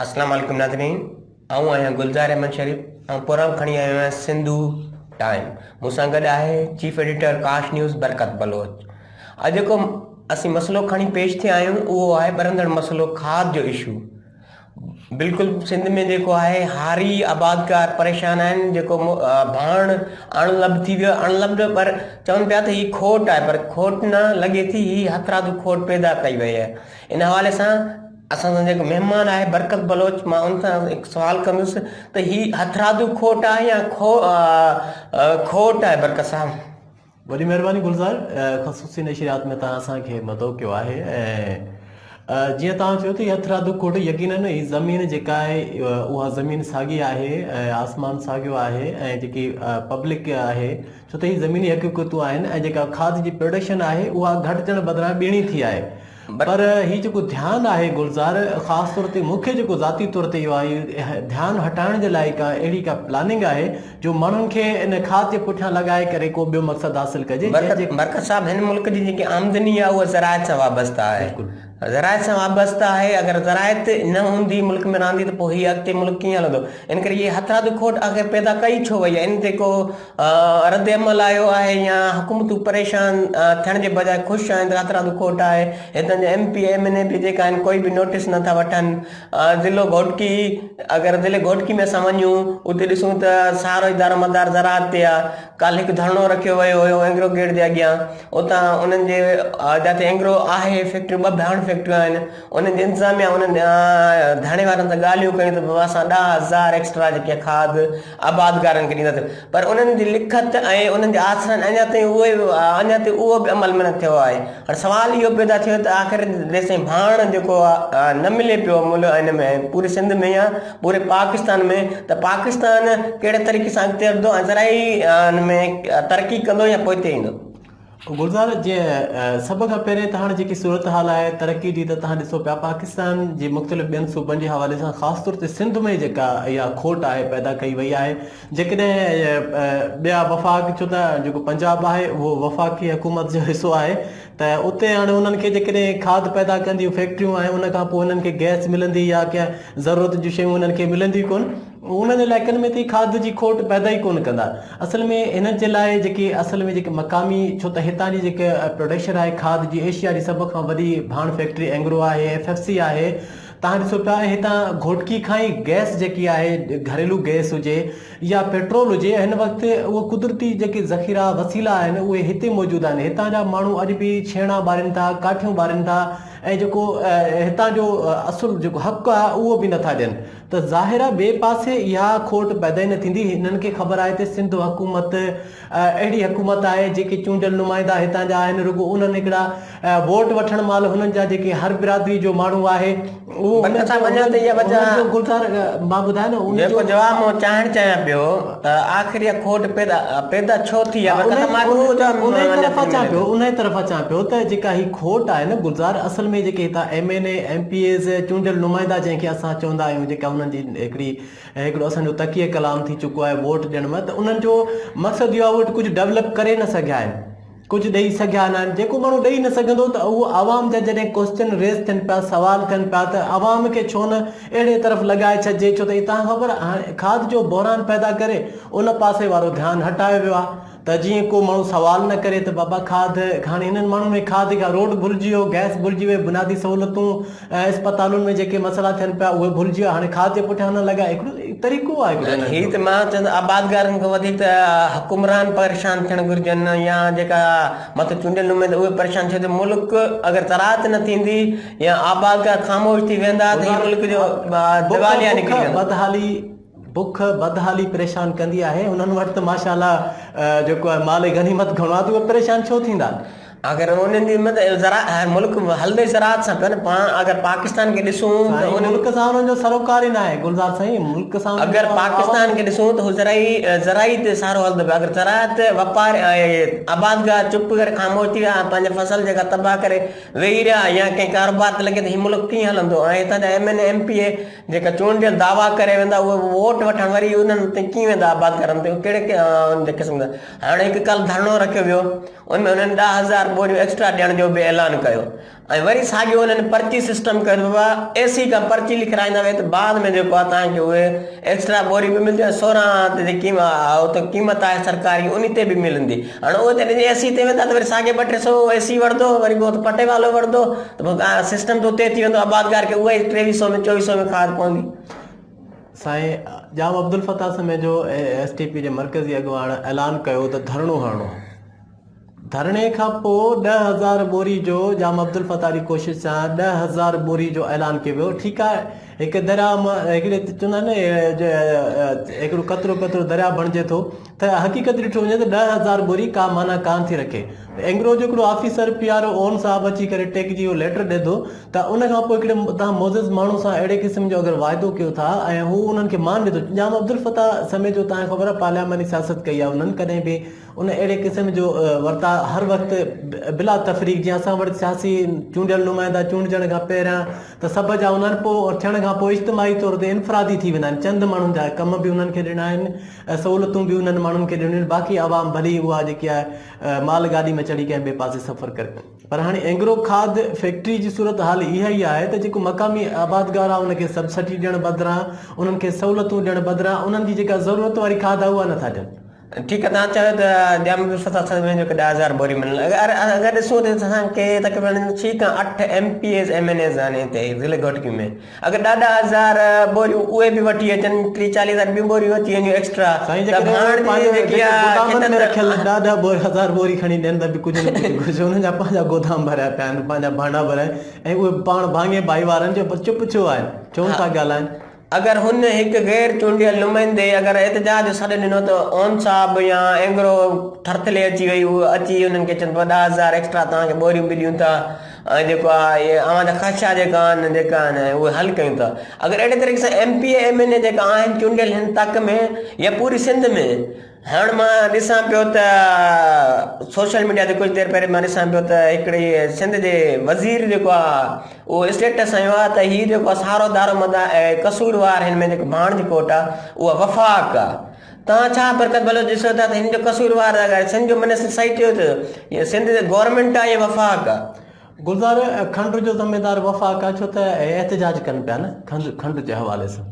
अस्सलाम वालेकुम नाज़रीन, आऊं आहियां गुलज़ार अहमद शरीफ ऐं प्रोग्राम खणी आयो आहियां सिंधु टाइम। मूंसां गॾु आहे चीफ एडिटर काश न्यूज़ बरकत बलोच। अॼु जेको असीं मसइलो खणी पेश थिया आहियूं उहो आहे ॿरंदड़ मसइलो खाद जो इशू। बिल्कुलु सिंध में जेको आहे हारी आबादकार परेशान आहिनि, जेको भाण अणलब्ध थी वियो, अणलब्ध पर चवनि पिया त हीअ खोट आहे, पर खोट न लॻे थी, हीअ हथराधू खोट पैदा कई वई आहे। इन हवाले सां असांजो जेको महिमान आहे बरकत बलोच, मां उन सां हिकु सुवालु कंदुसि त हीअ हथराधू खोट आहे या खोट आहे। बरकत साहब वॾी महिरबानी गुलज़ार, ख़ुसूसी नशरियात में तव्हां असांखे मदो कयो आहे। ऐं जीअं तव्हां चयो त हथराधू खोट यकीनन ही ज़मीन जेका आहे उहा ज़मीन साॻी आहे, आसमान साॻियो आहे, ऐं जेकी पब्लिक आहे छो त ही ज़मीनी हक़ीक़तूं आहिनि, ऐं जेका खाद जी प्रोडक्शन आहे उहा घटिजण बदिरां ॿीणी थी आहे। पर ही जेको ध्यानु आहे गुलज़ार, ख़ासि तौर ते मूंखे जेको ज़ाती तौर ते इहो आहे ध्यानु हटाइण जे लाइ अहिड़ी का प्लानिंग आहे जो माण्हुनि खे इन खाद जे पुठियां लॻाए करे को ॿियो मक़सदु हासिल कजे। बरकत साहब, हिन मुल्क जी जेकी आमदनी आहे उहा ज़राअत सां वाबस्ता आहे, ज़राअत सां वाबस्ता आहे। अगरि ज़राअत न हूंदी मुल्क में रहंदी त पोइ हीअ अॻिते मुल्क कीअं हलंदो? इन करे इहे हथराधू खोट आख़िर पैदा कई छो वई आहे? इन ते को रद्द अमल आयो आहे या हुकूमतूं परेशान थियण जे बजाए ख़ुशि आहिनि त हथराधू खोट आहे? हितां जा MP MNA बि जेका आहिनि कोई बि नोटिस नथा वठनि। ज़िलो घोटकी, अगरि ज़िले घोटकी में असां वञूं उते ॾिसूं त सारो ई दारोमदार ज़राअत ते आहे। कल्ह हिकु धरणो रखियो वियो हुयो एंग्रो गेट जे अॻियां, उतां उन्हनि जे जिते एंग्रो आहे फैक्ट्रियूं, ॿ भाण फैक्ट्रियूं आहिनि, उन्हनि जे इंतिज़ामिया उन्हनि धाणे वारनि सां ॻाल्हियूं कयूं त बाबा असां 10,000 एक्स्ट्रा जेके खाद आबादगारनि खे ॾींदासीं, पर उन्हनि जी लिखत ऐं उन्हनि जे आसरनि अञा ताईं उहो बि अमल में न थियो आहे। हाणे सुवालु इहो पैदा थियो त आख़िर जेसिताईं भाण जेको न मिले पियो हिन में पूरे सिंध में या पूरे पाकिस्तान में, त पाकिस्तान कहिड़े तरीक़े सां अॻिते वधंदो ऐं ज़राई में तरक़ी कंदो या पोइ हिते ईंदो? गुलज़ार, जीअं सभ खां पहिरें त हाणे जेकी सूरत हाल आहे तरक़ी जी, त तव्हां ॾिसो पिया पाकिस्तान जी मुख़्तलिफ़ ॿियनि सूबनि जे हवाले सां ख़ासि तौर ते सिंध में जेका इहा खोट आहे पैदा कई वई आहे। जेकॾहिं ॿिया वफ़ाक़, छो त जेको पंजाब आहे उहो वफ़ाक़ी हुकूमत जो हिसो आहे, त उते हाणे उन्हनि खे जेकॾहिं खाद पैदा कंदियूं फैक्ट्रियूं आहिनि, उन खां पोइ उन्हनि खे गैस मिलंदी या कंहिं ज़रूरत जूं शयूं उन्हनि खे मिलंदियूं कोन, उन्हनि इलाइक़नि में त खाद जी खोट पैदा ई कोन कंदा। असल में हिन जे लाइ जेके मक़ामी, छो त हितां जी जेके प्रोडक्शन आहे खाद जी, एशिया जी सभ खां वॾी भाण फैक्ट्री एंग्रो आहे, FFC आहे। तव्हां ॾिसो पिया हितां घोटकी खां ई गैस जेकी आहे, घरेलू गैस हुजे या पेट्रोल हुजे, हिन वक़्तु उहो कुदरती जेके ज़ख़ीरा वसीला आहिनि उहे हिते मौजूदु आहिनि। हितां जा माण्हू अॼु बि छेणा ॿारनि था, काठियूं ॿारनि था, ऐं जेको हितां जो असुलु जेको हक़ु आहे उहो बि नथा ॾियनि। त ज़ाहिर आहे ॿिए पासे इहा खोट पैदा ई न थींदी। हिननि खे ख़बर आहे त सिंध हुकूमत अहिड़ी हुकूमत आहे जेके चूंडियल नुमाइंदा हितां जा आहिनि, रुॻो उन्हनि हिकिड़ा वोट वठण महिल हुननि जा जेके हर बिरादरी जो माण्हू आहे उहो गुलज़ार, मां ॿुधायां न जेको जवाबु मां चाहिण चाहियां पियो त आख़िर इहा खोट पैदा छो थी आहे? उन तरफ़ अचां पियो त जेका ही खोट आहे न गुलज़ार, असल में जेके हितां MNA MPAs चूंडियल नुमाइंदा जंहिंखे असां चवंदा आहियूं, जेका उन्हनि जी हिकिड़ो असांजो तकिए कलाम थी चुको आहे वोट ॾियण में, त उन्हनि जो मक़सदु इहो आहे उहे कुझु डेवलप करे न सघिया आहिनि, कुझु ॾेई सघिया न आहिनि। जेको माण्हू ॾेई न सघंदो त उहो आवाम जा जॾहिं क्वेश्चन रेज़ थियनि पिया, सवाल थियनि पिया, त आवाम खे छो न अहिड़े तरफ़ लॻाए छॾिजे, छो त तव्हां ख़बर हाणे खाद जो बहरान पैदा करे उन पासे वारो ध्यानु हटायो वियो आहे, त जीअं को माण्हू सवाल न करे त बाबा खाद, हाणे हिननि माण्हुनि में खाद खां रोड भुलिजी वियो, गैस भुलिजी वियो, बुनियादी सहूलियतूं अस्पतालुनि में जेके मसइला थियनि पिया उहे भुलिजी विया, हाणे खाद जे पुठियां न लॻा। हिकिड़ो तरीक़ो आहे हीअ त मां चवंदो आबादगारनि खां वधीक हुकुमरान परेशान थियणु घुरिजनि या जेका मतिलबु चूंडियल नुमाइंदा उहे परेशान थियनि। मुल्क अगरि ज़राअत न थींदी या आबादगार ख़ामोश थी वेंदा त मुल्क जो दिवालिया निकिरी वेंदो। बुख बदहाली परेशान कंदी आहे। उन्हनि वटि त माशाअल्लाह जेको आहे माल गनीमत घणो आहे, त उहे परेशान छो थींदा? अगरि उन्हनि जी मतिलबु मुल्क हलंदे ज़राअत सां पियो न। पाण अगरि पाकिस्तान खे ॾिसूं त मुल्क सां उन्हनि जो सरोकार ई न आहे गुलज़ार साईं। मुल्क सां अगरि पाकिस्तान खे ॾिसूं त हू ज़राई ते सारो हलंदो पियो। अगरि ज़राअत वापार आबादगार चुप करे ख़ामोश थी विया, पंहिंजा फसल जेका तबाह करे वेही रहिया या कंहिं कारोबार ते लॻे त हीउ मुल्क कीअं हलंदो? ऐं हितां जा MNA MPA जेका चूंडियल दावा करे वेंदा उहे वोट वठण वरी उन्हनि ते कीअं वेंदा आबादगारनि ते? कहिड़े क़िस्म जा? हाणे हिकु कल्ह धरणो रखियो वियो, उनमें उन्हनि 10,000 बोरियूं एक्स्ट्रा ॾियण जो बि ऐलान कयो ऐं वरी साॻियो उन्हनि पर्ची सिस्टम कयो बाबा एसी खां पर्ची लिखाईंदा वे त बाद में जेको आहे तव्हांखे उहे एक्स्ट्रा बोरी बि मिलंदी 16 ते जेकी क़ीमत आहे सरकारी उन ते बि मिलंदी हाणे उहे त एसी ते वेंदा त वरी साॻे 200-300 एसी वठंदो वरी पोइ पटे वालो वठंदो त पोइ सिस्टम त उते थी वेंदो आबादगार खे उहा ई 2300 में 2400 में खाद पवंदी साईं जाम अब्दुल फताह समें जो STP जे मरकज़ी अॻुवाण ऐलान कयो त धरणो हणो धरणे खां पोइ 10,000 बोरी जो जाम अब्दुल फताह जी कोशिशि सां 10,000 बोरी जो ऐलान कयो वियो ठीकु आहे हिकु दरिया हिकिड़े चवंदा आहिनि हिकिड़ो कतिरो दरिया बणिजे थो त हक़ीक़त ॾिठो वञे त 10,000 बोरी का माना कान थी रखे एंग्रो जो हिकिड़ो ऑफिसर PRO ओन साहब अची करे टेक जी लेटर ॾे थो त उन खां पोइ हिकिड़े तव्हां मोज़िज़ माण्हू सां अहिड़े क़िस्म जो अगरि वाइदो कयो था ऐं हू उन्हनि खे मान ॾे थो जाम अब्दुल फताह समय जो तव्हांखे ख़बर आहे पार्लियामेंटी सियासत कई आहे उन्हनि कॾहिं बि उन अहिड़े क़िस्म जो वर्ता हर वक़्तु बिला तफ़रीक जीअं असां वटि सियासी चूंडियल नुमाइंदा चूंडजण खां पहिरियां त सभ जा उन्हनि पोइ थियण खां पोइ इज्तिमाही तौर ते इनफ़रादी थी वेंदा आहिनि चंद माण्हुनि जा कम बि उन्हनि खे ॾिना आहिनि सहूलियतूं बि उन्हनि माण्हुनि खे ॾिनियूं आहिनि बाक़ी आवाम भली उहा जेकी आहे माल गाॾी में चढ़ी कंहिं ॿिए पासे सफ़र करे पर हाणे एंग्रो खाद फैक्ट्री जी सूरत हाल इहा ई आहे त जेको मक़ामी आबादगार आहे उनखे सब्सिडी ॾियण बदिरां उन्हनि खे सहूलियतूं ॾियण बदिरां उन्हनि जी जेका ज़रूरत वारी खाद आहे उहा नथा ॾियनि ठीकु आहे तव्हां चयो त जाम अब्दुल फताह साहिब जो 10,000 बोरी मिलनि अगरि ॾिसूं त असांखे तक़रीबन 6 खां 8 MPs MNAs आहिनि हिते ज़िले घोटकी में अगरि 10,000 बोरियूं उहे बि वठी अचनि 30-40,000 ॿियूं बोरियूं अची वञूं एक्स्ट्रा हज़ार बोरी खणी ॾियनि त बि कुझु न कुझु हुननि जा पंहिंजा गोदाम भरिया पिया आहिनि पंहिंजा भांडा भरिया आहिनि ऐं उहे पाण भाङे भाई वारनि जो चुप छो आहिनि छो था ॻाल्हाइनि अगर हुन हिकु गैर चूंडियल नुमाइंदे अगर एहतजाज सॾु ॾिनो त ओन साहब या एंग्रो थरथले अची वई उहो अची उन्हनि खे चवनि 10,000 एक्स्ट्रा तव्हांखे बोरियूं बि ॾियूं था ऐं जेको आहे इहे अवां जा ख़दशा जेका आहिनि उहे हल कयूं था अगरि अहिड़े तरीक़े सां MP MNA जेका आहिनि चूंडियल हिन तक में या पूरी सिंध में हाणे मां ॾिसां पियो त सोशल मीडिया ते कुझु देरि पहिरीं मां ॾिसां पियो त हिकिड़ी सिंध जे वज़ीर जेको आहे उहो स्टेटस आयो आहे त हीउ जेको आहे सारो दारोमद ऐं कसूरवार हिन में जेको भाण जी कोट आहे उहा वफ़ाक़ आहे तव्हां छा बरकत भलो ॾिसो था त हिन जो कसूरवार अगरि सिंध जो मिनिस्टर सही चयो त हीअ सिंध गवर्नमेंट आहे या वफ़ाक़ आहे गुलज़ार खंड जो ज़िम्मेदार वफ़ाक़ आहे छो त एहतजाज कनि पिया न खंड जे हवाले सां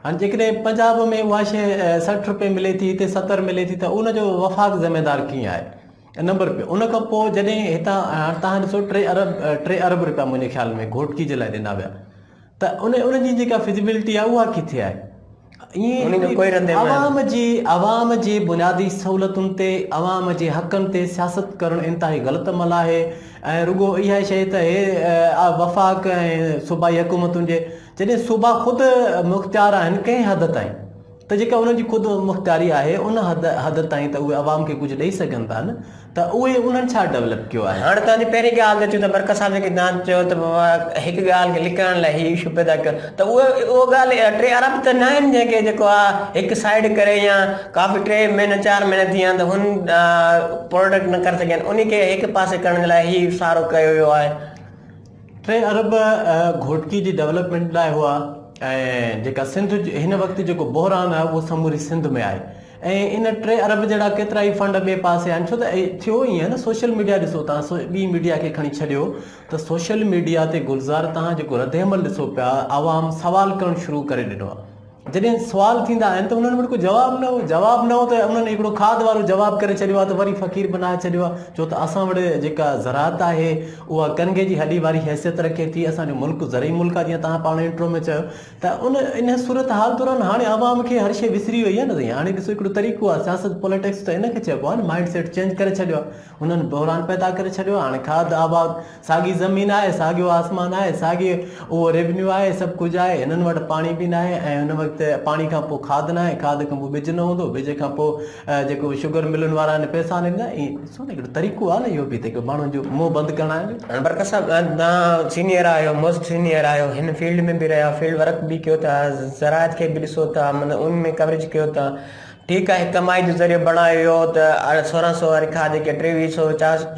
हाणे जेकॾहिं पंजाब में उहा शइ 60 रुपए मिले थी हिते 70 मिले थी त उनजो वफ़ाक़ ज़िम्मेदार कीअं आहे नंबर पे उन खां पोइ जॾहिं हितां तव्हां ॾिसो 3 अरब रुपया मुंहिंजे ख़्याल में घोटकी जे लाइ ॾिना विया त उनजी जेका फिजिबिलिटी आहे उहा किथे आहे अवाम जी बुनियादी सहूलियतुनि ते अवाम जे हक़नि ते सियासत करणु इंतिहाई ग़लति अमल आहे ऐं रुगो इहा शइ त हे वफ़ाक़ ऐं सूबाई हुकूमतुनि जे जॾहिं सूबा ख़ुदि मुख़्तियार आहिनि कंहिं हद ताईं त जेका उन्हनि जी ख़ुदि मुख़्तियारी आहे उन हद ताईं त उहे अवाम खे कुझु ॾेई सघनि था न त उहे उन्हनि छा डेवलप कयो आहे हाणे तव्हांजी पहिरीं ॻाल्हि अचूं त बरकत साहिब जेकी तव्हां चयो त बाबा हिकु ॻाल्हि खे लिकाइण लाइ हीउ इशू पैदा कयो त उहो ॻाल्हि 3 अरब त न आहिनि जंहिंखे जेको आहे हिकु साइड करे या काफ़ी 3 महीना 4 महीना थी विया त हुन प्रोडक्ट न करे सघनि उन खे हिकु पासे करण लाइ हीउ इशारो कयो वियो आहे 3 अरब घोटकी जी डेवलपमेंट लाइ हुआ ऐं जेका सिंध हिन वक़्तु जेको बहरान आहे उहो समूरी सिंध में आहे ऐं इन 3 अरब जहिड़ा केतिरा ई फंड ॿिए पासे आहिनि छो त थियो ई आहे न सोशल मीडिया ॾिसो तव्हां ॿी मीडिया खे खणी छॾियो त सोशल मीडिया ते गुलज़ार तव्हां जेको रद्दमल ॾिसो पिया आवाम सवाल करणु शुरू करे ॾिनो आहे जॾहिं सुवाल थींदा आहिनि त उन्हनि वटि कोई जवाबु न हो त उन्हनि हिकिड़ो खाद वारो जवाबु करे छॾियो आहे त वरी फ़क़ीर बनाए छॾियो आहे छो त असां वटि जेका ज़रात आहे उहा कनगे जी हॾी वारी हैसियत रखे थी असांजो मुल्क ज़रई मुल्क आहे जीअं तव्हां पाण इंट्रो में चयो त इन सूरत हाल दौरान हाणे आवाम खे हर शइ विसरी वई आहे न साईं हाणे ॾिसो हिकिड़ो तरीक़ो आहे सियासत पॉलिटिक्स त इनखे चइबो आहे न माइंड सेट चेंज करे छॾियो आहे हुननि बहरान पैदा करे छॾियो आहे हाणे खाद आबाद साॻी ज़मीन आहे साॻियो आसमान आहे साॻी उहो रेवन्यू आहे सभु कुझु आहे हिननि वटि पाणी बि न आहे ऐं हुन वक़्तु पाणी खां पोइ खाद न आहे खाद खां पोइ ॿिज न हूंदो ॿिज खां पोइ जेको शुगर मिलनि वारा आहिनि पैसा न ॾींदा ॾिसो न हिकिड़ो तरीक़ो आहे न इहो बि त माण्हुनि जो मुंहुं बंदि करणु आहे बरकत साहिब तव्हां सीनियर आहियो मोस्ट सीनियर आहियो हिन फील्ड में बि रहिया फील्ड वर्क बि कयो था ज़रात खे बि ॾिसो था माना उन में कवरेज कयो था ठीक है कमाई जो ज़रियो बणायो त 1600 वारी खाद के 2300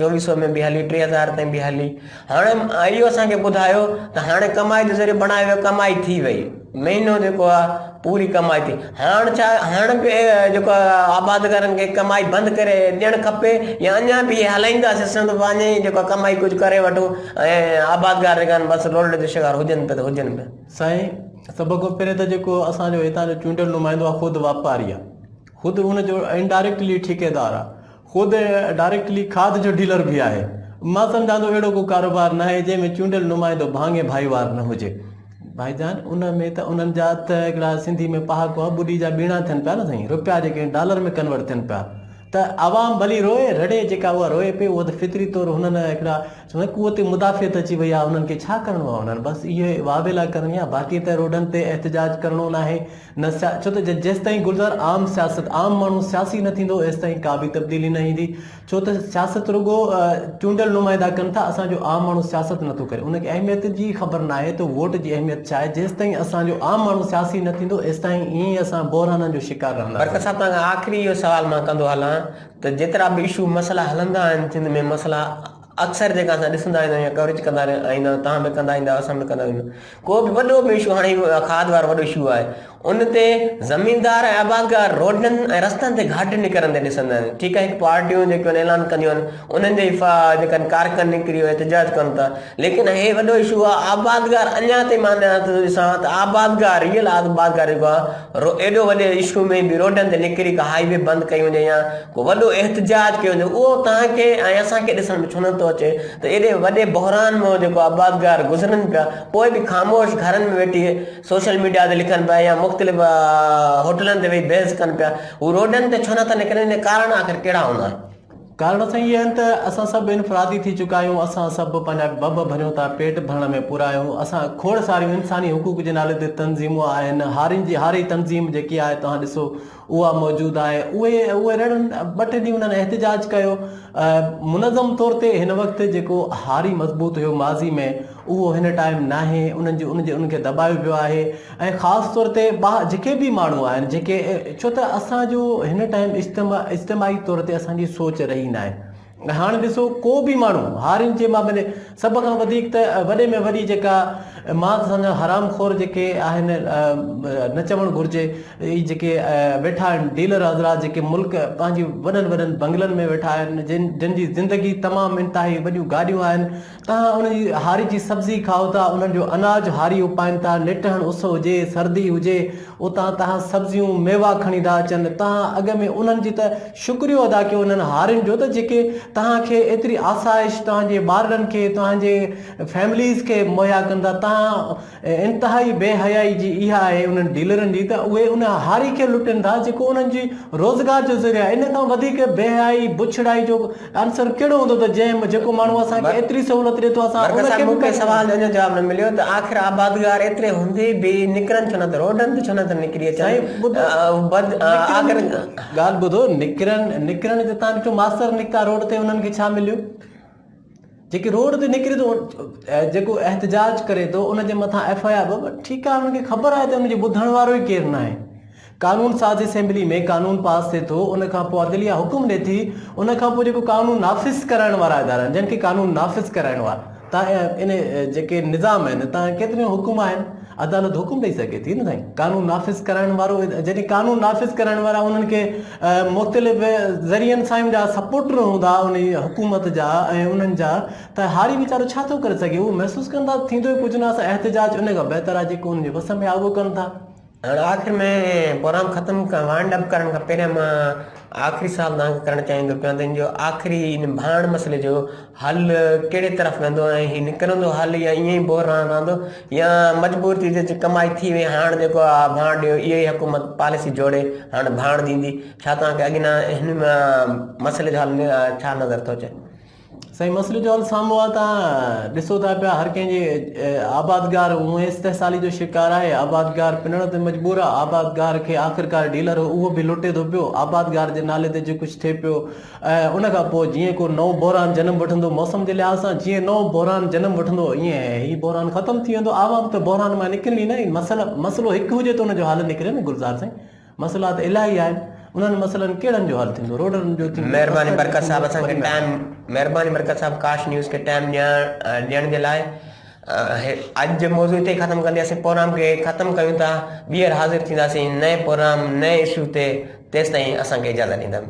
2400 में भी हली 3000 ताईं भी हली हाणे इहो असांखे ॿुधायो त हाणे कमाई जो ज़रियो बणायो कमाई थी वई महीनो जेको आहे पूरी कमाई थी हाणे छा हाणे बि जेको आबादगारनि खे कमाई बंदि करे ॾियणु खपे या अञा बि हलाईंदा सिस्टम त पंहिंजे जेको कमाई कुझु करे वठो ऐं आबादगार जेका आहिनि बसि रोड ते शिकार हुजनि पिया त हुजनि पिया साईं सभ खां पहिरियों त जेको असांजो हितां जो चूंडियल नुमाइंदो आहे ख़ुदि वापारी आहे ख़ुदि उनजो इनडायरेक्टली ठेकेदार आहे ख़ुदि डायरेक्टली खाद जो डीलर बि आहे मां सम्झां थो अहिड़ो को कारोबार न आहे जंहिंमें चूंडियल नुमाइंदो भाङे भाईवार न हुजे भाईजान उन में त उन्हनि जा त हिकिड़ा सिंधी में पहाको आहे ॿुड़ी जा ॿीणा थियनि पिया न साईं रुपया जेके डॉलर में कन्वर्ट थियनि पिया त आवाम भली रोए रड़े जेका उहा रोए पई उहा त फितरी तौरु हुननि हिकिड़ा कुवत मुदाफ़ियत अची वई आहे उन्हनि खे छा करिणो आहे उन्हनि बसि इहे वावेला करणी आहे बाक़ी त रोडनि ते एहतजाज करिणो न आहे न छो त जेसि ताईं गुलज़ार आम सियासत आम माण्हू सियासी न थींदो एसि ताईं का बि तब्दीली न ईंदी छो त सियासत रुगो चूंडियल नुमाइंदा कनि था असांजो आम माण्हू सियासत नथो करे उनखे अहमियत जी ख़बर न आहे त वोट जी अहमियत छा आहे जेसि ताईं असांजो आम माण्हू सियासी न थींदो एसि ताईं ईअं ई असां बहिराननि जो शिकार रहंदा आख़िरी इहो सवाल मां कंदो हलां त जेतिरा बि इशू मसइला हलंदा आहिनि सिंध में मसइला अक्सर जेका असां ॾिसंदा आहियूं या कवरेज कंदा ईंदा आहियूं तव्हां बि कंदा ईंदा असां बि कंदा आहियूं को बि वॾो बि इशू हाणे खाद वारो वॾो इशू आहे उन ते ज़मीनदार ऐं आबादगार रोडनि ऐं रस्तनि ते घाट निकिरंदे ॾिसंदा आहिनि ठीकु आहे पार्टियूं जेके ऐलान कंदियूं आहिनि उन्हनि जे जेका कारकन निकिरी एहतजाज कनि था लेकिन हे वॾो इशू आहे आबादगार अञा ताईं मां ॾिसां त आबादगार रियल आबादगार जेको आहे एॾो वॾे इशू में बि रोडनि ते निकिरी का हाईवे बंदि कई वञे या को वॾो एहतजाज कयो वञे उहो तव्हांखे ऐं असांखे ॾिसण में छो नथो अचे त एॾे वॾे बहिरान में जेको आबादगार गुज़रनि पिया पोइ बि ख़ामोश घरनि में वेठी सोशल मीडिया ते लिखनि पिया या मुख़्तलिफ़ होटलनि ते वेही बहस कनि पिया हू रोडनि ते छो नथा निकिरनि कारण आख़िर कहिड़ा हूंदा कारण साईं इहे आहिनि त असां सभु इनफरादी थी चुका आहियूं असां सभु पंहिंजा बब भरियूं था पेट भरण में पूरा आहियूं असां खोड़ सारियूं इंसानी हुकूक जे नाले ते तंज़ीमूं आहिनि हारी तंज़ीम जेकी आहे तव्हां ॾिसो उहा मौजूदु आहे उहे ॿ टे ॾींहं उन्हनि एहतजाज कयो मुनज़म तौर ते हिन वक़्तु जेको हारी मज़बूत हुयो माज़ी में उहो हिन टाइम न आहे उनखे दॿायो वियो आहे ऐं ख़ासि तौर ते जेके बि माण्हू आहिनि जेके छो त असांजो हिन टाइम इज्तिमाही तौर ते असांजी सोच रही न आहे हाणे ॾिसो को बि माण्हू हारियुनि जे मामले सभ खां वधीक त वॾे में वॾी जेका मां सम्झा हरामखोर जेके आहिनि न चवणु घुरिजे ई जेके वेठा आहिनि डीलर हज़रात जेके मुल्क पंहिंजी वॾनि बंगलनि में वेठा आहिनि जिन जी ज़िंदगी तमामु इंतिहाई वॾियूं गाॾियूं आहिनि तव्हां उनजी हारी जी सब्ज़ी खाओ था उन्हनि जो अनाज हारी उपाइनि था निटहण उस हुजे सर्दी हुजे उतां तव्हां सब्जियूं मेवा खणी था अचनि तव्हां अॻ में उन्हनि जी त शुक्रियो अदा कयो उन्हनि हारियुनि जो त जेके तव्हांखे एतिरी आसाइश तव्हांजे ॿारनि खे तव्हांजे फैमिलीज़ खे मुहैया कनि था तव्हां इंतिहाई बेहयाई जी इहा आहे उन्हनि डीलरनि जी त उहे उन हारी खे लुटनि था जेको उन्हनि जी रोज़गार जो ज़रिया इन खां वधीक बेहयाई बुछड़ाई जो आंसर कहिड़ो हूंदो त जंहिं जेको माण्हू असांखे एतिरी सहूलियत ॾिए थो असां मूंखे सवाल जो जवाब न मिलियो त आख़िर आबादगार एतिरे हूंदे बि निकिरनि छो न त रोडनि ते छो न त निकिरी अचनि ॻाल्हि ॿुधो निकिरनि ते तव्हां ॾिठो मास्तर निकिता रोड ते उन्हनि खे छा मिलियो जेके रोड ते निकिरे थो जेको एहतजाज करे थो उनजे मथां FIR ठीकु आहे उनखे ख़बर आहे त उनजो ॿुधण वारो ई केरु न आहे कानून साज़ असेंबली में कानून पास थिए थो उन खां पोइ अदलिया हुकुम ॾिए थी उन खां पोइ जेको कानून नाफ़िज़ कराइण वारा इदारा आहिनि जिन खे कानून नाफ़िज़ कराइणो आहे तव्हां इन जेके निज़ाम आहिनि तव्हां केतिरियूं हुकुम आहिनि अदालत हुकुम ॾेई सघे थी न साईं कानून नाफ़िज़ कराइण वारो जॾहिं कानून नाफ़िज़ कराइण वारा उन्हनि खे मुख़्तलिफ़ ज़रियनि सां जा सपोर्टर हूंदा उन हुकूमत जा ऐं उन्हनि जा त हारी वीचारो छा थो करे सघे उहो महसूसु कंदा थींदो कुझु न असां एहतजाज उन खां बहितर आहे जेको उनजे वस में आहे उहो कनि था आख़िर में प्रोग्राम ख़त्म वाइंड अप करण खां पहिरियों मां आख़िरी साल तव्हांखे करणु चाहींदो पिया त इन जो आख़िरी इन भाण मसइले जो हल कहिड़े तरफ़ वेंदो ऐं हीउ निकिरंदो हल या ईअं ई बहिरान रहंदो या मजबूर थी थिए कमाई थी वई हाणे जेको आहे भाण ॾियो इहा ई हुकूमत पॉलिसी जोड़े हाणे भाण ॾींदी छा तव्हांखे अॻियां हिन मसइले जो हल छा नज़र थो अचे साईं मसइले जो हल साम्हूं आहे तव्हां ॾिसो था पिया हर कंहिंजे आबादगार हूअं इस्तेसाली जो शिकार आहे आबादगार पिनण ते मजबूर आहे आबादगार खे आख़िरकार डीलर उहो बि लुटे थो पियो आबादगार जे नाले ते जो कुझु थिए पियो उन खां पोइ जीअं को नओं बहिरान जनम वठंदो मौसम जे लिहाज़ सां जीअं नओं बहिरान जनम वठंदो ईअं हीउ बहिरान ख़तमु थी वेंदो आवाम त बहिरान मां निकिरणी न मसइलो हिकु हुजे त हुनजो हल निकिरे न गुलज़ार साईं मसइला त इलाही आहिनि उन्हनि मसइलनि कहिड़नि जो हल थींदो? रोडनि जो थींदो? महिरबानी बरकत साहब असांखे टाइम महिरबानी बरकत साहब काश न्यूज़ खे टाइम ॾियण जे लाइ अॼु जो मौज़ू हिते ख़तमु कंदासीं प्रोग्राम खे ख़तमु कयूं था ॿीहर हाज़िर थींदासीं नए प्रोग्राम नए इशू ते तेसिताईं असांखे इजाज़त ॾींदा